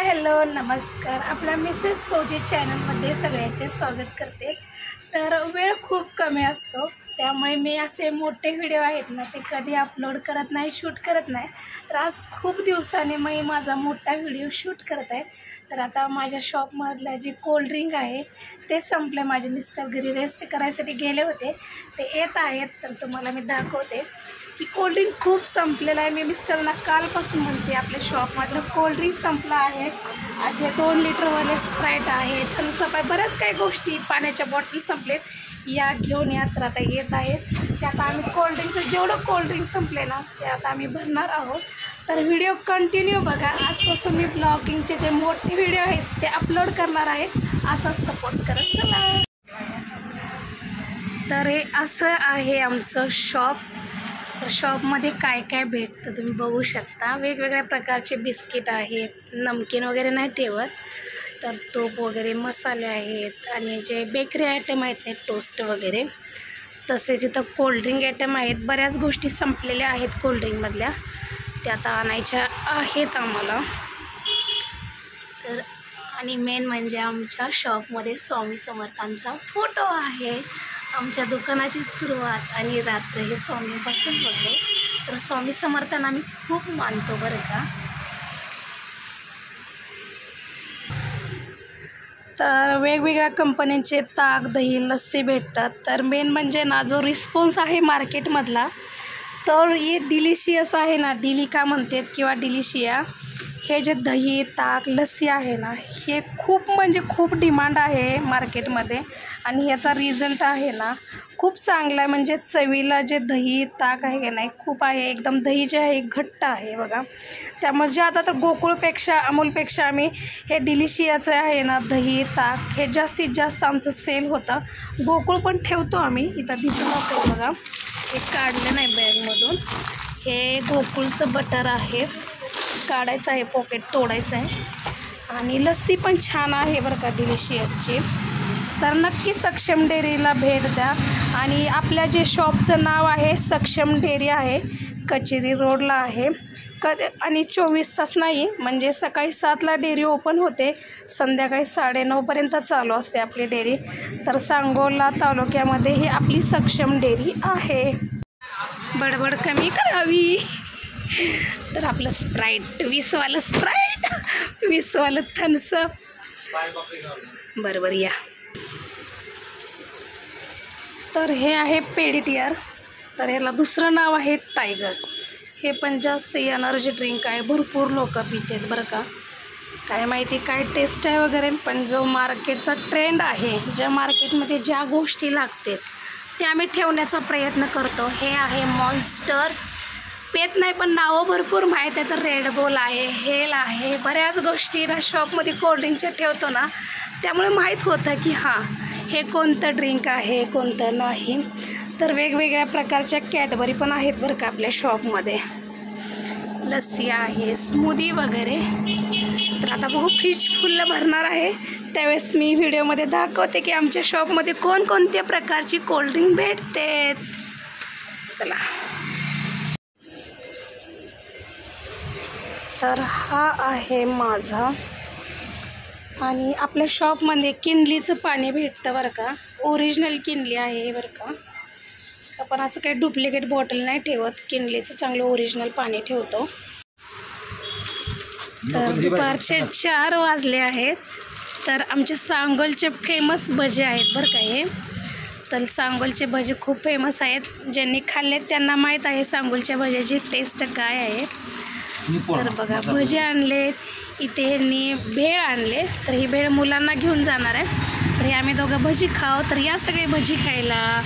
Hello नमस्कार. आपल्या Mrs फौजी चॅनलमध्ये सगळ्यांचे स्वागत करते. तर वेळ खूप कमी असतो, त्यामुळे मी असे मोठे व्हिडिओ आहेत ना ते कधी अपलोड करत नाही, शूट करत नाही. तर आज खूप दिवसांनी मी माझा मोठा व्हिडिओ शूट करत आहे. तर आता माझ्या शॉपमधलं जी कोल्ड्रिंक आहे ते संपले. माझे मिस्टर घरी रेस्ट करायसाठी गेले होते, ते येत आहेत. तर तुम्हाला मी दाखवते की कोल्ड्रिंक खूप संपलेलं आहे. मी मिस्टरना कालपासून म्हणते आपल्या शॉपमधलं कोल्ड्रिंक संपलं आहे. जे 2 लिटरवाले स्प्राईट आहे, थम्सअप आहे, बऱ्याच काही गोष्टी, पाण्याच्या बॉटल संपलेत. या घेऊन या. तर आता येत आहेत. ते आता आम्ही कोल्ड्रिंकचं जेवढं कोल्ड्रिंक संपले ना ते आता आम्ही भरणार आहोत. तर व्हिडिओ कंटिन्यू बघा. आजपासून मी ब्लॉगिंगचे जे मोठे व्हिडिओ आहेत ते अपलोड करणार आहे. असाच सपोर्ट करत चला. तर हे असं आहे आमचं शॉप. तर शॉपमध्ये काय काय भेटतं तुम्ही बघू शकता. वेगवेगळ्या प्रकारचे बिस्किट आहेत, नमकीन वगैरे नाही ठेवत. तर तूप वगैरे, मसाले आहेत आणि जे बेकरी आयटम आहेत ते टोस्ट वगैरे. तसेच इथं कोल्ड्रिंक आयटम आहेत. बऱ्याच गोष्टी संपलेल्या आहेत कोल्ड्रिंकमधल्या, त्या आता आणायच्या आहेत आम्हाला. तर आणि मेन म्हणजे आमच्या शॉपमध्ये स्वामी समर्थांचा फोटो आहे. आमच्या दुकानाची सुरुवात आणि रात्र हे स्वामींपासून होते. तर स्वामी समर्थांना आम्ही खूप मानतो बरं का. तर वेगवेगळ्या कंपन्यांचे ताक, दही, लस्सी भेटतात. तर मेन म्हणजे ना जो रिस्पॉन्स आहे मार्केटमधला, तर हे डिलिशियस आहे ना, डिलिका म्हणतात किंवा डिलिशिया, हे जे दही, ताक, लस्सी आहे ना, हे खूप म्हणजे खूप डिमांड आहे मार्केटमध्ये. आणि ह्याचा रिझल्ट आहे ना खूप चांगला आहे. म्हणजे चवीला जे दही, ताक आहे की नाही, खूप आहे. एकदम दही जे आहे घट्ट आहे बघा. त्यामुळे जे आता तर गोकुळपेक्षा, अमूलपेक्षा आम्ही हे डिलिशियाचं आहे ना दही, ताक, हे जास्तीत जास्त आमचं सेल होतं. गोकुळ पण ठेवतो आम्ही. इथं दिसत असेल बघा, हे काढलं नाही बॅगमधून. हे गोकुळचं बटर आहे, काढायचं आहे, पॉकेट तोडायचं आहे. आणि लस्सी पण छान आहे बरं का डिलिशियसची. तर नक्की सक्षम डेअरीला भेट द्या. आणि आपल्या जे शॉपचं नाव आहे सक्षम डेअरी आहे, कचेरी रोडला आहे. आणि 24 तास नाही, म्हणजे सकाळी 7ला डेअरी ओपन होते, संध्याकाळी 9:30पर्यंत चालू असते आपली डेअरी. तर सांगोला तालुक्यामध्ये ही आपली सक्षम डेअरी आहे. बडबड कमी करावी. तर आपलं स्प्राईट, 20वालं स्प्राईट, 20वालं थम्सअप. बरोबर या. तर हे आहे पेडिटियर. तर ह्याला दुसरं नाव आहे टायगर. हे पण जास्त एनर्जी ड्रिंक आहे, भरपूर लोक पितात बरं का. काय माहिती काय टेस्ट आहे वगैरे, पण जो मार्केटचा ट्रेंड आहे, ज्या मार्केटमध्ये ज्या गोष्टी लागतात ते आम्ही ठेवण्याचा प्रयत्न करतो. हे आहे मॉन्स्टर. पेत नाही पण नावं भरपूर माहीत आहे. तर रेड बुल आहे, हेल आहे, बऱ्याच गोष्टी ना शॉपमध्ये कोल्ड्रिंकच्या ठेवतो ना, त्यामुळे माहीत होतं की हां हे कोणतं ड्रिंक आहे, कोणतं नाही. तर वेगवेगळ्या प्रकारच्या कॅडबरी पण आहेत बरं का आपल्या शॉपमध्ये. लस्सी आहे, स्मूदी वगैरे. तर आता बघू, फ्रीज फुल्ल भरणार आहे, त्यावेळेस मी व्हिडिओमध्ये दाखवते की आमच्या शॉपमध्ये कोणकोणत्या प्रकारची कोल्ड्रिंक भेटते. चला. तर हा आहे माझा. आणि आपल्या शॉपमध्ये किनलीचं पाणी भेटतं बरं का. ओरिजिनल किनली आहे बरं का. आपण असं काही डुप्लिकेट बॉटल नाही ठेवत, किनलीचं चांगलं ओरिजिनल पाणी ठेवतो. तर दुपारचे 4 वाजले आहेत. तर आमचे सांगोलचे फेमस भजे आहेत बरं का हे. तर सांगोलचे भजे खूप फेमस आहेत. ज्यांनी खाल्लेत त्यांना माहीत आहे सांगोलच्या भज्याची टेस्ट काय आहे. तर बघा, भजे आणलेत. इथे ह्यांनी भेळ आणले. तर ही भेळ मुलांना घेऊन जाणार आहे. तर हे आम्ही दोघं भजी खाऊ. तर या सगळे भजी खायला.